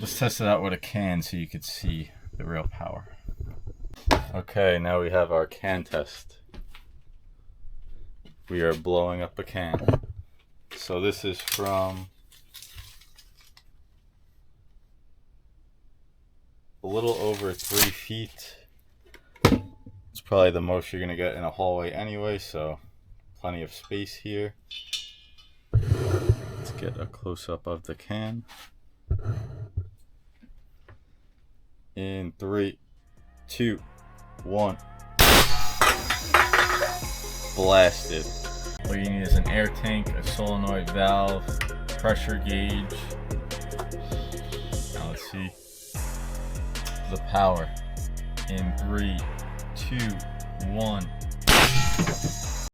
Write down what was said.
Let's test it out with a can so you could see the real power. Okay, now we have our can test. We are blowing up a can. So this is from a little over 3 feet. It's probably the most you're gonna get in a hallway anyway, so plenty of space here. Let's get a close-up of the can. In 3, 2, 1. Blasted. All you need is an air tank, a solenoid valve, pressure gauge. Now let's see the power. In 3, 2, 1.